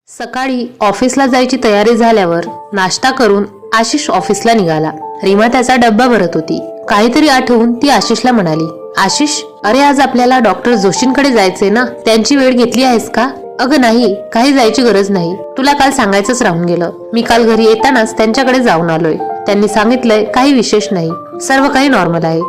सकाळी ऑफिसला जायची तयारी झाल्यावर नाश्ता करून आशिष ऑफिसला निघाला. रीमा त्याचा डब्बा भरत होती. काहीतरी आठवून ती आशिषला म्हणाली, आशिष, अरे आज आपल्याला डॉक्टर जोशींकडे जायचंय ना, त्यांची वेळ घेतली आहेस का? अगं नाही, काही जायची गरज नाही. तुला काल सांगायचंच राहून गेलं. मी काल घरी येतानाच त्यांच्याकडे जाऊन आलोय. त्यांनी सांगितलंय काही विशेष नाही, सर्व काही नॉर्मल आहे.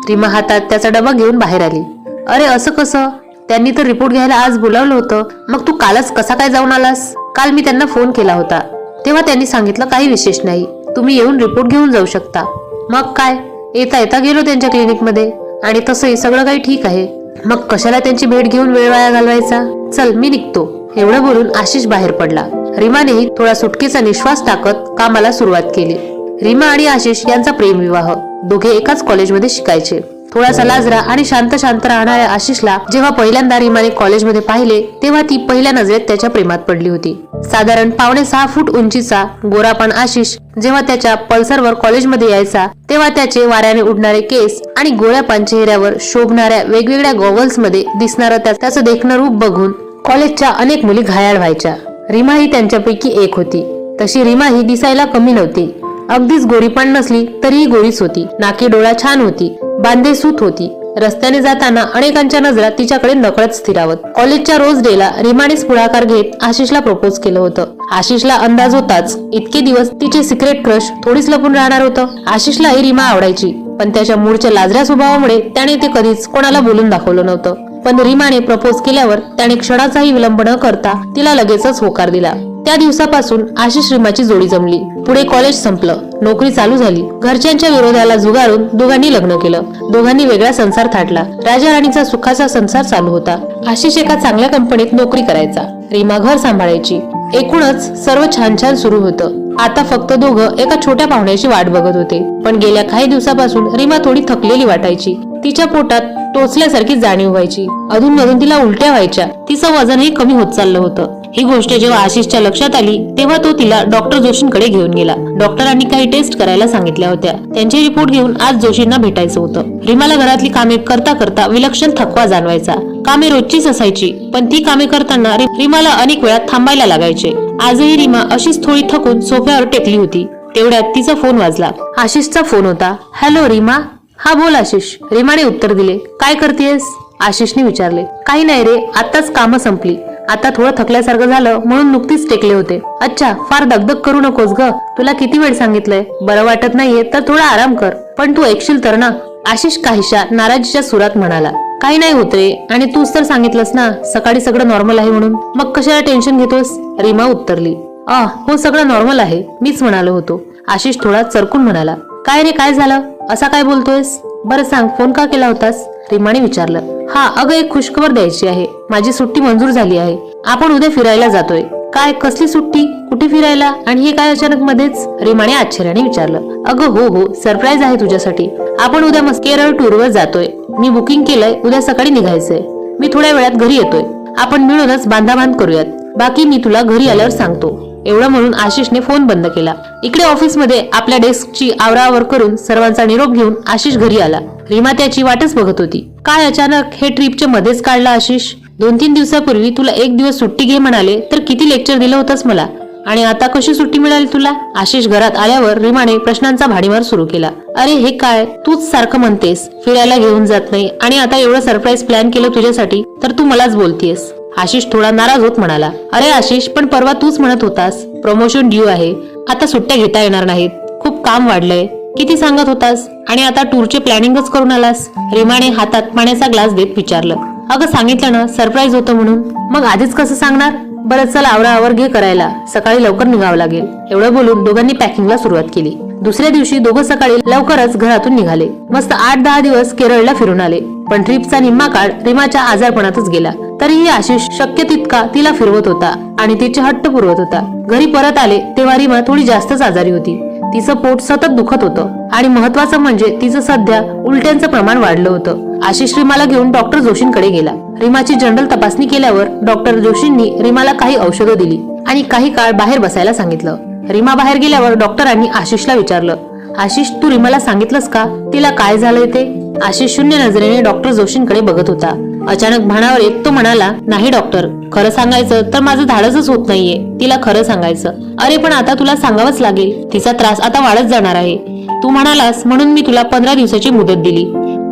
रीमा हातात त्याचा डबा घेऊन बाहेर आली. अरे असं कसं? त्यांनी तर रिपोर्ट घ्यायला आज बोलावलं होतं. मग तू कालच कसा काय जाऊन आलास? काल मी त्यांना फोन केला होता, तेव्हा त्यांनी सांगितलं काही विशेष नाही, तुम्ही येऊन रिपोर्ट घेऊन जाऊ शकता. मग काय, येता येता गेलो त्यांच्या क्लिनिकमध्ये आणि तसंही सगळं काही ठीक आहे. मग कशाला त्यांची भेट घेऊन वेळ वाया घालवायचा? चल मी निघतो. एवढं बोलून आशिष बाहेर पडला. रीमानेही थोडा सुटकेचा निश्वास टाकत कामाला सुरुवात केली. रीमा आणि आशिष यांचा प्रेमविवाह. दोघे एकाच कॉलेजमध्ये शिकायचे. थोडासा लाजरा आणि शांत शांत राहणाऱ्या आशिषला जेव्हा पहिल्यांदा रीमाने कॉलेजमध्ये पाहिले तेव्हा ती पहिल्या नजरेत त्याच्या प्रेमात पडली होती. साधारण 5.5 फूट उंचीचा गोरापान आशिष जेव्हा त्याच्या पल्सरवर कॉलेजमध्ये यायचा तेव्हा त्याचे वाऱ्याने उडणारे केस आणि गोळ्यापान चेहऱ्यावर शोभणाऱ्या वेगवेगळ्या गॉगल्स मध्ये दिसणारं त्याचं देखणं रूप बघून कॉलेजच्या अनेक मुली घायाळ व्हायच्या. रीमा ही त्यांच्यापैकी एक होती. तशी रीमा ही दिसायला कमी नव्हती. अगदीच गोरी पण नसली तरीही गोरीच होती. नाकी डोळा छान होती, बांधे सूत होती. रस्त्याने जाताना अनेकांच्या नजरा तिच्याकडे नकळत स्थिरावत. कॉलेजच्या रोज डेला रीमानेच पुढाकार घेत आशिषला प्रपोज केलं होतं. आशिषला अंदाज होताच इतके दिवस तिचे सिक्रेट क्रश थोडीच लपून राहणार होतं. आशिषलाही रीमा आवडायची, पण त्याच्या मूळच्या लाजऱ्या स्वभावामुळे त्याने ते कधीच कोणाला बोलून दाखवलं नव्हतं. पण रीमाने प्रपोज केल्यावर त्याने क्षणाचाही विलंब न करता तिला लगेचच होकार दिला. त्या दिवसापासून आशिष रीमाची जोडी जमली. पुढे कॉलेज संपलं, नोकरी चालू झाली. घरच्यांच्या विरोधाला झुगारून दोघांनी लग्न केलं. दोघांनी वेगळा संसार थाटला. राजा राणीचा सुखाचा संसार चालू होता. आशिष एका चांगल्या कंपनीत नोकरी करायचा, रीमा घर सांभाळायची. एकूणच सर्व छान छान सुरू होतं. आता फक्त दोघं एका छोट्या पाहुण्याची वाट बघत होते. पण गेल्या काही दिवसापासून रीमा थोडी थकलेली वाटायची. तिच्या पोटात टोचल्यासारखी जाणीव व्हायची. अधूनमधून तिला उलट्या व्हायच्या. तिचं वजनही कमी होत चाललं होतं. ही गोष्ट जेव्हा आशिषच्या लक्षात आली तेव्हा तो तिला डॉक्टर जोशींकडे घेऊन गेला. डॉक्टरांनी काही टेस्ट करायला सांगितल्या होत्या. त्यांचे रिपोर्ट घेऊन आज जोशींना भेटायचं होतं. रीमाला घरातली कामे करता करता विलक्षण थकवा जाणवायचा. कामे रोजचीच असायची, पण ती कामे करताना रीमाला अनेक वेळा थांबायला लागायचे. आजही रीमा अशीच थोडी थकून सोफ्यावर टेकली होती. तेवढ्यात तिचा फोन वाजला. आशिषचा फोन होता. हॅलो रीमा. हा बोल आशिष. रीमाने उत्तर दिले. काय करतेस? आशिषने विचारले. काही नाही रे, आताच कामं संपली. आता थोडं थकल्यासारखं झालं म्हणून नुकतीच टेकले होते. अच्छा, फार दगदग करू नकोस ग. तुला किती वेळ सांगितलंय, बरं वाटत नाहीये तर थोडा आराम कर. पण तू ऐकशील तर ना? आशिष काहीशा नाराजीच्या सुरात म्हणाला. काही नाही होत रे, आणि तूच तर सांगितलंस ना सकाळी सगळं नॉर्मल आहे म्हणून. मग कशाला टेन्शन घेतोस? रीमा उत्तरली. हो, सगळं नॉर्मल आहे, मीच म्हणालो होतो. आशिष थोडा चरकून म्हणाला. काय रे, काय झालं? असा काय बोलतोयस? बरं सांग, फोन का केला होतास? रीमाने विचारलं. हा, अगं एक खुशखबर द्यायची आहे. माझी सुट्टी मंजूर झाली आहे. आपण उद्या फिरायला जातोय. काय, कसली सुट्टी? कुठे फिरायला? आणि हे काय अचानक मध्येच? रीमाने आश्चर्याने विचारलं. अगं हो, सरप्राईज आहे तुझ्यासाठी. आपण उद्या मस्त केरळ टूरवर जातोय. मी बुकिंग केलंय, उद्या सकाळी निघायचंय. मी थोड्या वेळात घरी येतोय. आपण मिळूनच बांधाबांध करूयात. बाकी मी तुला घरी आल्यावर सांगतो. एवढं म्हणून आशिषने फोन बंद केला. इकडे ऑफिसमध्ये आपल्या डेस्कची आवराआवर करून सर्वांचा निरोप घेऊन आशिष घरी आला. रीमा त्याची वाटच बघत होती. काय अचानक हे ट्रिपच्या मध्येच काढला आशिष? 2-3 दिवसापूर्वी तुला एक दिवस सुट्टी घे म्हणाले तर किती लेक्चर दिलं होतंस मला, आणि आता कशी सुट्टी मिळाली तुला? आशिष घरात आल्यावर रीमाने प्रश्नांचा भाडीमार सुरू केला. अरे हे काय, तूच सारखं म्हणतेस फिरायला घेऊन जात नाही, आणि आता एवढं सरप्राईज प्लॅन केलं तुझ्यासाठी तर तू मलाच बोलतेस. आशिष थोडा नाराज होत म्हणाला. अरे आशिष, पण परवा तूच म्हणत होतास प्रमोशन ड्यू आहे, आता सुट्ट्या घेता येणार नाहीत, खूप काम वाढलंय, किती सांगत होतास, आणि आता टूरचे प्लॅनिंगच करून आलास? रीमाने हातात पाण्याचा ग्लास देत विचारलं. अगं सांगितलं ना सरप्राईज होतं म्हणून. मग आधीच कसं सांगणार? बरं चल, आवराआवर घे करायला, सकाळी लवकर निघावं लागेल. एवढं बोलून दोघांनी पॅकिंगला सुरुवात केली. दुसऱ्या दिवशी दोघं सकाळी लवकरच घरातून निघाले. मस्त 8-10 दिवस केरळला फिरून आले. पण ट्रिपचा निम्मा काळ रीमाच्या आजारपणातच गेला. तरीही आशिष शक्य तितका तिला फिरवत होता आणि तिचे हट्ट पुरवत होता. घरी परत आले तेव्हा रीमा थोडी जास्तच आजारी होती. तिचं पोट सतत दुखत होतं, आणि महत्वाचं म्हणजे तिचं सध्या उलट्यांचं प्रमाण वाढलं होतं. आशिष रीमाला घेऊन डॉक्टर जोशींकडे गेला. रीमाची जनरल तपासणी केल्यावर डॉक्टर जोशींनी रीमाला काही औषधं दिली आणि काही काळ बाहेर बसायला सांगितलं. रीमा बाहेर गेल्यावर डॉक्टरांनी आशिषला विचारलं. आशिष, तू रीमाला सांगितलंस का तिला काय झालंय ते? आशिष शून्य नजरेने डॉक्टर जोशींकडे बघत होता. अचानक भानावर येत तो म्हणाला, नाही डॉक्टर, खरं सांगायचं तर माझं धाडसच होत नाहीये तिला खरं सांगायचं. अरे पण आता तुला सांगावंच लागेल, तिचा त्रास आता वाढत जाणार आहे. तू म्हणालास म्हणून मी तुला 15 दिवसाची मुदत दिली,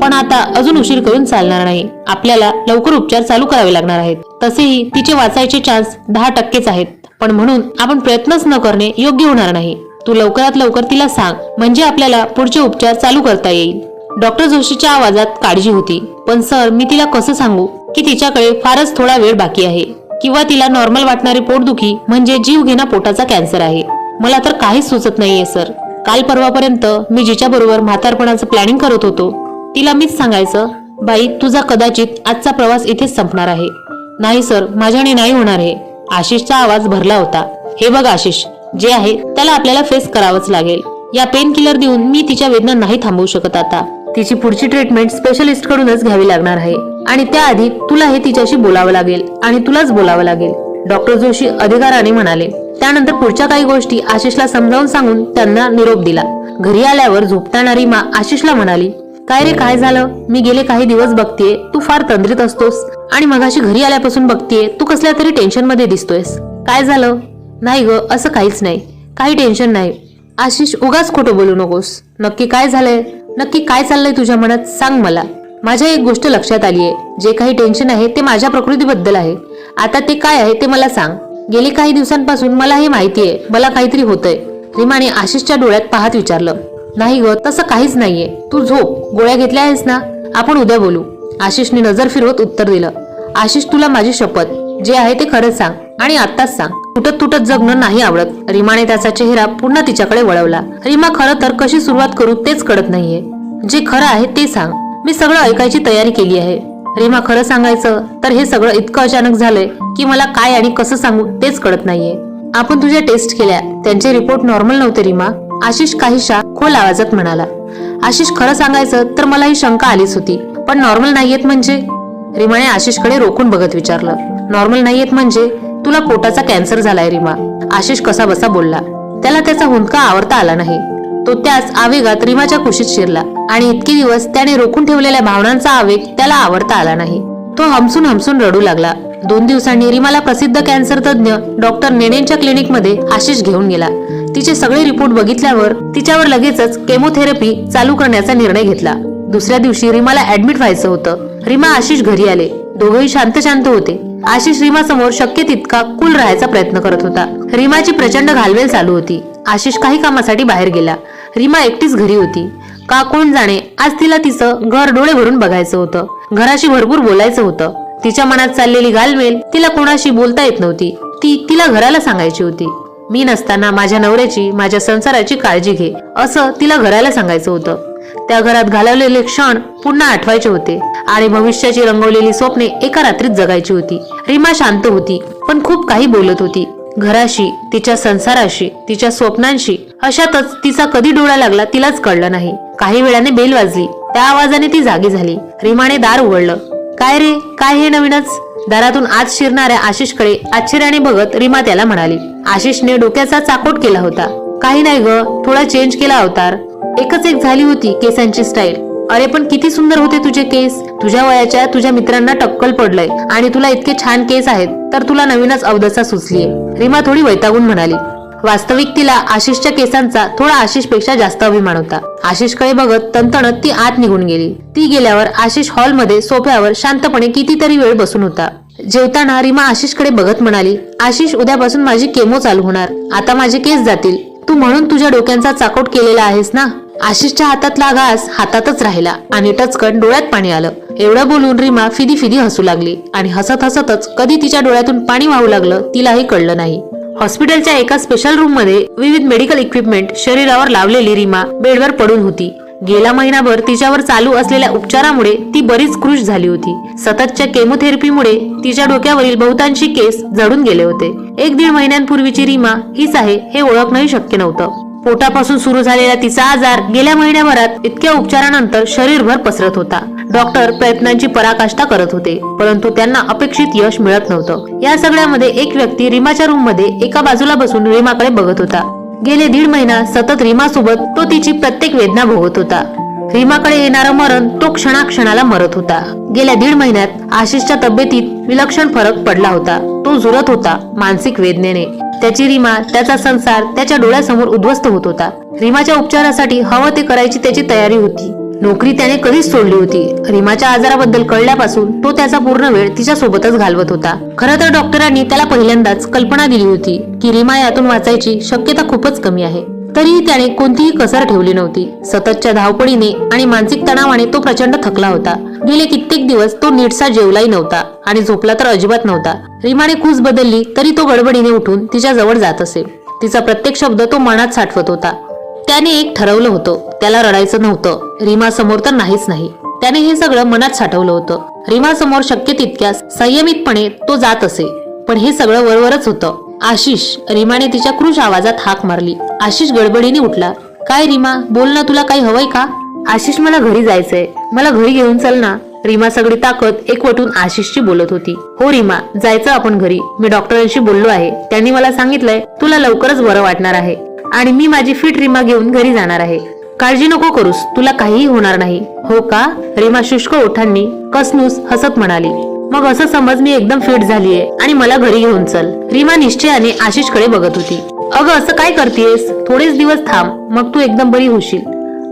पण आता अजून उशीर करून चालणार नाही. आपल्याला लवकर उपचार चालू करावे लागणार आहेत. तसेही तिचे वाचायचे चान्स 10% आहेत, पण म्हणून आपण प्रयत्नच न करणे योग्य होणार नाही. तू लवकरात लवकर तिला सांग, म्हणजे आपल्याला पुढचे उपचार चालू करता येईल. डॉक्टर जोशीच्या आवाजात काळजी होती. पण सर, मी तिला कसं सांगू की तिच्याकडे फारच थोडा वेळ बाकी आहे, किंवा तिला नॉर्मल वाटणारी पोटदुखी म्हणजे जीवघेणा पोटाचा कॅन्सर आहे. मला तर काहीच सुचत नाहीये सर. काल परवापर्यंत मी जिच्या बरोबर म्हातारपणाचं प्लॅनिंग करत होतो तिला मीच सांगायचं, बाई तुझा कदाचित आजचा प्रवास इथेच संपणार आहे. नाही सर, माझ्याने नाही होणार हे. आशिषचा आवाज भरला होता. हे बघ आशिष, जे आहे त्याला आपल्याला फेस करावंच लागेल. या पेन किलर देऊन मी तिच्या वेदना नाही थांबवू शकत. आता तिची पुढची ट्रीटमेंट स्पेशलिस्ट कडूनच घ्यावी लागणार आहे, आणि त्याआधी तुला हे तिच्याशी बोलावं लागेल आणि तुलाच बोलावं लागेल, डॉक्टर जोशी अधिकाराने म्हणाले. त्यानंतर पुढच्या काही गोष्टी आशिषला समजावून सांगून त्यांना निरोप दिला. घरी आल्यावर झोपताना रीमा आशिषला म्हणाली, काय रे, काय झालं? मी गेले काही दिवस बघतीये तू फार तंद्रीत असतोस, आणि मगाशी घरी आल्यापासून बघतीये तू कसल्या तरी टेन्शन मध्ये दिसतोयस. काय झालं? नाही ग, असं काहीच नाही, काही टेन्शन नाही. आशिष, उगाच खोटं बोलू नकोस. नक्की काय झालंय? नक्की काय चाललंय तुझ्या मनात? सांग मला. माझ्या एक गोष्ट लक्षात आलीये, जे काही टेन्शन आहे ते माझ्या प्रकृतीबद्दल आहे. आता ते काय आहे ते मला सांग. गेली काही दिवसांपासून मला हे माहितीये मला काहीतरी होतंय. रीमाने आशिषच्या डोळ्यात पाहत विचारलं. नाही ग, तसं काहीच नाहीये. तू झोप, गोळ्या घेतल्या आहेस ना? आपण उद्या बोलू. आशिषने नजर फिरवत उत्तर दिलं. आशिष, तुला माझी शपथ, जे आहे ते खरंच सांग, आणि आत्ताच सांग. तुटत तुटत जगणं नाही आवडत. रीमाने त्याचा चेहरा पुन्हा तिच्याकडे वळवला. रीमा, खरं तर कशी सुरुवात करू तेच कळत नाहीये. जे खरं आहे ते सांग, मी सगळं ऐकायची तयारी केली आहे. रीमा, खरं सांगायचं तर हे सगळं इतकं अचानक झालंय की मला काय आणि कसं सांगू तेच कळत नाहीये. आपण तुझ्या टेस्ट केल्या, त्यांचे रिपोर्ट नॉर्मल नव्हते रीमा, आशिष काहीशा खोल आवाजात म्हणाला. आशिष, खरं सांगायचं तर मला ही शंका आलीच होती, पण नॉर्मल नाहीयेत म्हणजे? रीमाने आशिषकडे रोखून बघत विचारलं. नॉर्मल नाहीयेत म्हणजे तुला पोटाचा कॅन्सर झालाय रीमा. आशिष कसा बसा बोलला. त्याला त्याचा हुंदका आवरता आला नाही. तो त्याच आवेगात रीमाच्या कुशीत शिरला, आणि इतके दिवस त्याने रोखून ठेवलेल्या भावनांचा आवेग त्याला आवरता आला नाही. तो हमसून हमसून रडू लागला. 2 दिवसांनी रीमाला प्रसिद्ध कॅन्सर तज्ञ डॉक्टर नेनेंच्या क्लिनिक मध्ये आशिष घेऊन गेला. तिचे सगळे रिपोर्ट बघितल्यावर तिच्यावर लगेचच केमोथेरपी चालू करण्याचा निर्णय घेतला. दुसऱ्या दिवशी रीमाला ऍडमिट व्हायचं होतं. रीमा आशिष घरी आले. दोघेही शांत शांत होते. आशिष रीमा समोर शक्य तितका कूल राहायचा प्रयत्न करत होता. रीमाची प्रचंड घालवेल चालू होती. आशिष काही कामासाठी बाहेर गेला. रीमा एकटीच घरी होती. का कोण जाणे, आज तिला तिचं घर डोळे भरून बघायचं होतं. घराशी भरपूर बोलायचं होतं. तिच्या मनात चाललेली घालमेल तिला कोणाशी बोलता येत नव्हती. ती तिला घराला सांगायची होती. मी नसताना माझ्या नवऱ्याची, माझ्या संसाराची काळजी घे, असं तिला घराला सांगायचं होतं. त्या घरात घालवलेले क्षण पुन्हा आठवायचे होते, आणि भविष्याची रंगवलेली स्वप्ने एका रात्रीत जगायची होती. रीमा शांत होती, पण खूप काही बोलत होती. घराशी, तिच्या संसाराशी, तिच्या स्वप्नांशी. अशातच तिचा कधी डोळा लागला तिलाच कळलं नाही. काही वेळाने बेल वाजली. त्या आवाजाने ती जागी झाली. रीमाने दार उघडलं. काय रे, काय हे नवीनच? दारातून आत शिरणाऱ्या आशिषकडे आश्चर्याने बघत रीमा त्याला म्हणाली. आशिषने डोक्याचा चाकोट केला होता. काही नाही ग, थोडा चेंज केला अवतार. एकच एक झाली होती केसांची स्टाईल. अरे पण किती सुंदर होते तुझे केस. तुझ्या वयाच्या तुझ्या मित्रांना टक्कल पडलंय, आणि तुला इतके छान केस आहेत तर तुला नवीनच अवदसा सुचलीये. रीमा थोडी वैतागून म्हणाली. वास्तविक तिला आशिषच्या केसांचा थोडा आशिषपेक्षा जास्त अभिमान होता. आशिषकडे बघत तणतणत ती आत निघून गेली. ती गेल्यावर आशिष हॉलमध्ये सोफ्यावर शांतपणे कितीतरी वेळ बसून होता. जेवताना रीमा आशिषकडे बघत म्हणाली, आशिष, उद्यापासून माझी केमो चालू होणार. आता माझे केस जातील. तू म्हणून तुझ्या डोक्यांचा चाकोट केलेला आहेस ना? आशिषच्या हातातला घास हातातच राहिला, आणि टचकन डोळ्यात पाणी आलं. एवढं बोलून रीमा फिदी फिदी हसू लागली, आणि हसत हसतच कधी तिच्या डोळ्यातून पाणी वाहू लागलं तिलाही कळलं नाही. हॉस्पिटलच्या एका स्पेशल रूम मध्ये विविध मेडिकल इक्विपमेंट शरीरावर लावलेली रीमा बेडवर पडून होती. गेला महिनाभर तिच्यावर चालू असलेल्या उपचारामुळे ती बरीच खुश झाली होती. सततच्या केमोथेरपीमुळे तिच्या डोक्यावरील बहुतांशी केस जळून गेले होते. 1-1.5 महिन्यांपूर्वीची रीमा हीच आहे हे ओळखणंही शक्य नव्हतं. पोटापासून सुरू झालेला तिचा आजार गेल्या महिन्याभरात इतक्या उपचारानंतर शरीरभर पसरत होता. डॉक्टर प्रयत्नांची पराकाष्ठा करत होते, परंतु त्यांना अपेक्षित यश मिळत नव्हतं. या सगळ्यामध्ये एक व्यक्ती रीमाच्या रूम मध्ये एका बाजूला बसून रीमाकडे बघत होता. गेले 1.5 महिना सतत रीमा सोबत तो तिची प्रत्येक वेदना भोगत होता. रीमाकडे येणारं मरण तो क्षणाक्षणाला मरत होता. गेल्या 1.5 महिन्यात आशिषच्या तब्येतीत विलक्षण फरक पडला होता. तो झुरत होता मानसिक वेदनेने. त्याची रीमा, त्याचा संसार त्याच्या डोळ्यासमोर उद्ध्वस्त होत होता. रीमाच्या उपचारासाठी हवं ते करायची त्याची तयारी होती. नोकरी त्याने कधीच सोडली होती. रीमाच्या आजाराबद्दल कळल्यापासून तो त्याचा पूर्ण वेळ तिच्या सोबतच घालवत होता. खरं तर डॉक्टरांनी त्याला पहिल्यांदाच कल्पना दिली होती की रीमा यातून वाचायची शक्यता खूपच कमी आहे. तरीही त्याने कोणतीही कसर ठेवली नव्हती. सततच्या धावपळीने आणि मानसिक तणावाने तो प्रचंड थकला होता. गेले कित्येक दिवस तो नीटसा जेवलाही नव्हता आणि झोपला तर अजिबात नव्हता. रीमाने खूस बदलली तरी तो गडबडीने उठून तिच्या जवळ जात असे. तिचा प्रत्येक शब्द तो मनात साठवत होता. त्याने एक ठरवलं होतं, त्याला रडायचं नव्हतं. रीमा समोर तर नाहीच नाही. त्याने हे सगळं मनात साठवलं होतं. रीमा समोर शक्य तितक्या संयमितपणे तो जात असे. पण हे सगळं वरवरच होतं. आशिष, रीमाने तिच्या क्रूश आवाजात हाक मारली. आशिष गडबडीने उठला. काय रीमा, बोल ना, तुला काही हवंय का? आशिष, मला घरी जायचंय, मला घरी घेऊन चल ना. रीमा सगळी ताकद एकवटून आशिषची बोलत होती. हो रीमा, जायचं आपण घरी. मी डॉक्टरांशी बोललो आहे. त्यांनी मला सांगितलंय तुला लवकरच बरं वाटणार आहे आणि मी माझी फिट रीमा घेऊन घरी जाणार आहे. काळजी नको करूस, तुला काहीही होणार नाही. हो का? रीमा शुष्क ओठांनी कसनूस हसत म्हणाली. मग असं समज मी एकदम फिट झालीये आणि मला घरी घेऊन चल. रीमा निश्चयाने आशिषकडे बघत होती. अगं असं काय करतेस? थोडेच दिवस थांब, मग तू एकदम बरी होशील.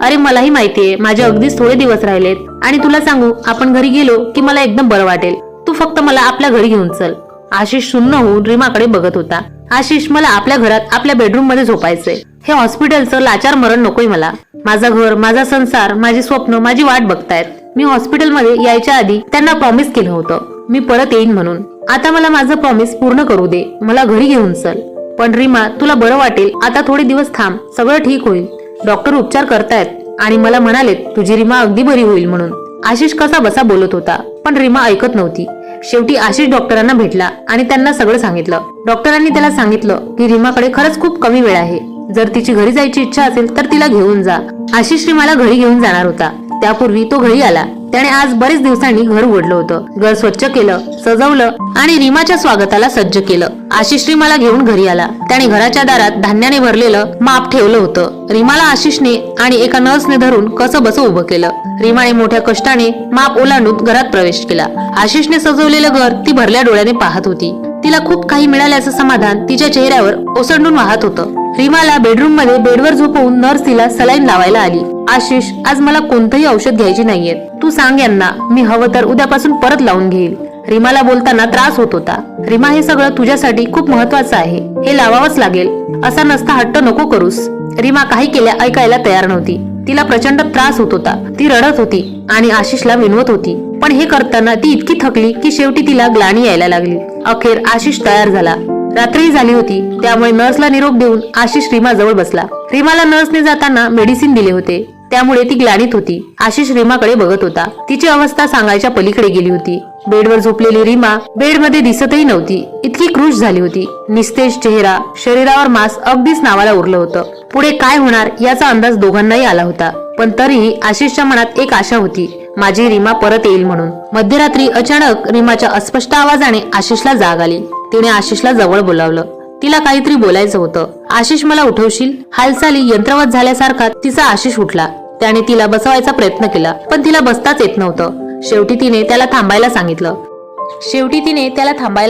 अरे मलाही माहितीये माझे अगदीच थोडे दिवस राहिलेत आणि तुला सांगू, आपण घरी गेलो की मला एकदम बरं वाटेल. तू फक्त मला आपल्या घरी घेऊन चल. आशिष सुन्न होऊन रीमाकडे बघत होता. आशिष, मला आपल्या घरात आपल्या बेडरूम मध्ये झोपायचंय. हे हॉस्पिटलचं लाचार मरण नकोय मला. माझं घर, माझा संसार, माझी स्वप्न माझी वाट बघतायत. मी हॉस्पिटलमध्ये यायच्या आधी त्यांना प्रॉमिस केलं होतं मी परत येईन म्हणून. आता मला माझं प्रॉमिस पूर्ण करू दे. मला घरी घेऊन चल. पण रीमा, तुला बरं वाटेल. आता थोडे दिवस थांब, सगळं ठीक होईल. डॉक्टर उपचार करतायत आणि मला म्हणालेत तुझी रीमा अगदी बरी होईल म्हणून. आशिष कसा बसा बोलत होता, पण रीमा ऐकत नव्हती. शेवटी आशिष डॉक्टरांना भेटला आणि त्यांना सगळं सांगितलं. डॉक्टरांनी त्याला सांगितलं की रीमाकडे खरंच खूप कमी वेळ आहे. जर तिची घरी जायची इच्छा असेल तर तिला घेऊन जा. आशिष रीमाला घरी घेऊन जाणार होता. त्यापूर्वी तो घरी आला. त्याने आज बरेच दिवसांनी घर उघडलं होतं. घर स्वच्छ केलं, सजवलं आणि रीमाच्या स्वागताला सज्ज केलं. आशिष रीमाला घेऊन घरी आला. त्याने घराच्या दारात धान्याने भरलेलं माप ठेवलं होतं. रीमाला आशिषने आणि एका नर्सने धरून कसं बसं उभं केलं. रीमाने मोठ्या कष्टाने माप ओलांडून घरात प्रवेश केला. आशिषने सजवलेलं घर ती भरल्या डोळ्याने पाहत होती. तिला खूप काही मिळाल्याचं समाधान तिच्या चेहऱ्यावर ओसंडून वाहत होतं. रीमाला बेडरूम मध्ये बेडवर झोपवून नर्स तिला सलाईन लावायला आली. आशिष, आज मला कोणतंही औषध घ्यायची नाहीये. तू सांग यांना, मी हवं तर उद्यापासून परत लावून घेईल. रीमाला बोलताना त्रास होत होता. रीमा, हे सगळं तुझ्यासाठी खूप महत्वाचं आहे. हे लावावंच लागेल. असा नसता हट्ट नको करूस. रीमा काही केल्या ऐकायला तयार नव्हती. तिला प्रचंड त्रास होत होता. ती रडत होती आणि आशिषला विनवत होती. पण हे करताना ती इतकी थकली की शेवटी तिला ग्लानी यायला लागली. अखेर आशिष तयार झाला. रात्री झाली होती, त्यामुळे नर्सला निरोप देऊन आशिष रीमा जवळ बसला. रीमाला नर्सने जाताना मेडिसिन दिले होते, त्यामुळे ती ग्लानीत होती. आशिष रीमाकडे बघत होता. तिची अवस्था सांगायच्या पलीकडे गेली होती. बेडवर झोपलेली रीमा बेडमध्ये दिसतही नव्हती. इतकी क्रूश झाली होती. निस्तेज चेहरा, शरीरावर मांस अगदीच नावाला उरलं होतं. पुढे काय होणार याचा अंदाज दोघांनाही आला होता. पण तरीही आशिषच्या मनात एक आशा होती, माझी रीमा परत येईल म्हणून. मध्यरात्री अचानक रीमाच्या अस्पष्ट आवाजाने आशिषला जाग आली. तिने आशिषला जवळ बोलावलं. तिला काहीतरी बोलायचं होतं. आशिष, मला उठवशील? हालचाली यंत्रवत झाल्यासारखा तिचा आशिष उठला. त्याने तिला बसवायचा प्रयत्न केला, पण तिला बसताच येत नव्हतं. शेवटी तिने त्याला थांबायला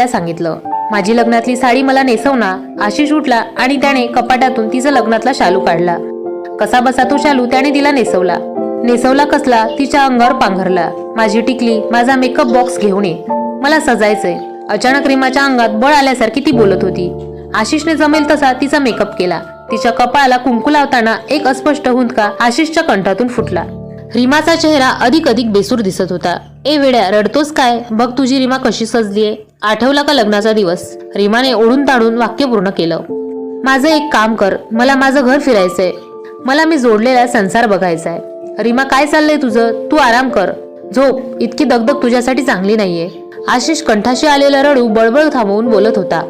सांगितलं. माझी लग्नातली साडी मला नेसव ना. आशिष उठला आणि त्याने कपाटातून तिचा लग्नातला शालू काढला. कसा बसा तो शालू त्याने तिला नेसवला कसला, तिच्या अंगावर पांघरला. माझी टिकली, माझा मेकअप बॉक्स घेऊन ये, मला सजायचंय. अचानक रीमाच्या अंगात बळ आल्यासारखी ती बोलत होती. आशिषने जमेल तसा तिचा मेकअप केला. तिच्या कपाळाला कुंकू लावताना एक अस्पष्ट हुंदका आशिषच्या कंठातून फुटला. रीमाचा चेहरा अधिक बेसूर दिसत होता. ए वेड्या, रडतोस काय? बघ तुझी रीमा कशी सजलीये. आठवला का लग्नाचा दिवस? रीमाने ओढून ताडून वाक्य पूर्ण केलं. माझं एक काम कर, मला माझं घर फिरायचंय. मला मी जोडलेला संसार बघायचाय. रीमा, काय चाललंय तुझं? तू आराम कर, झोप. इतकी दगदग तुझ्यासाठी चांगली नाहीये. आशिष कंठाशी आलेलं रडू बळबळ थांबवून बोलत होता.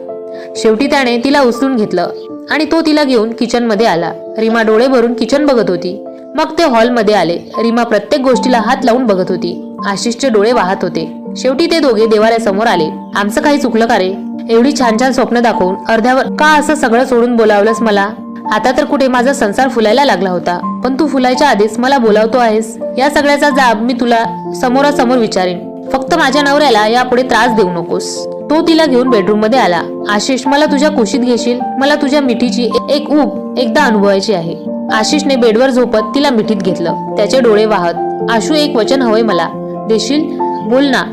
शेवटी त्याने तिला उचलून घेतलं आणि तो तिला घेऊन किचन मध्ये आला. रीमा डोळे भरून किचन बघत होती. मग ते हॉल मध्ये आले. रीमा प्रत्येक गोष्टीला हात लावून बघत होती. आशिषचे डोळे वाहत होते. शेवटी ते दोघे देवाऱ्यासमोर आले. आमचं काही चुकलं का रे? एवढी छान छान स्वप्न दाखवून अर्ध्यावर का असं सगळं सोडून बोलावलंस मला? आता तर कुठे माझा संसार फुलायला लागला होता, पण तू फुलायच्या आधीच मला बोलावतो आहेस. या सगळ्याचा जाब मी तुला समोरासमोर विचारेन. फक्त माझ्या नवऱ्याला यापुढे त्रास देऊ नकोस. तो तिला घेऊन बेडरूम मध्ये आला. आशिष, मला तुझ्या कुशीत घेशील? मला तुझ्या मिठीची एक ऊब एकदा अनुभवायची आहे. आशिषने बेडवर झोपत तिला मिठीत घेतलं. त्याचे डोळे वाहत, आशू, एक वचन हवंय मला. देशील? बोल ना.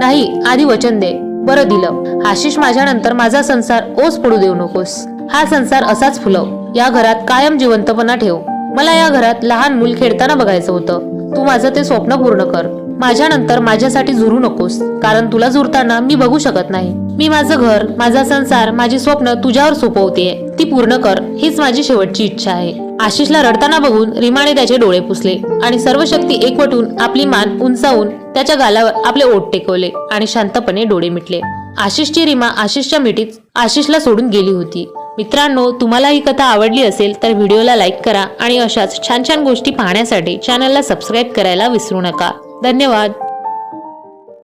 नाही, आधी वचन दे. बरं, दिलं. आशिष, माझ्यानंतर माझा संसार ओस पडू देऊ नकोस. हा संसार असाच फुलव. या घरात कायम जिवंतपणा ठेव. मला या घरात लहान मूल खेळताना बघायचं होतं. तू माझं ते स्वप्न पूर्ण कर. माझ्यानंतर माझ्यासाठी झुरू नकोस, कारण तुला झुरताना मी बघू शकत नाही. मी माझं घर, माझा संसार, माझी स्वप्न तुझ्यावर सोपवतेय. ती पूर्ण कर, हीच माझी शेवटची इच्छा आहे. आशिषला रडताना बघून रीमाने त्याचे डोळे पुसले आणि सर्व शक्ती एकवटून आपली मान उंचावून त्याच्या गालावर आपले ओठ टेकवले आणि शांतपणे डोळे मिटले. आशिषची रीमा आशिषच्या मिठीत आशिषला सोडून गेली होती. मित्रांनो, तुम्हाला ही कथा आवडली असेल तर व्हिडिओला लाईक करा आणि अशाच छान छान गोष्टी पाहण्यासाठी चॅनलला सबस्क्राईब करायला विसरू नका. धन्यवाद.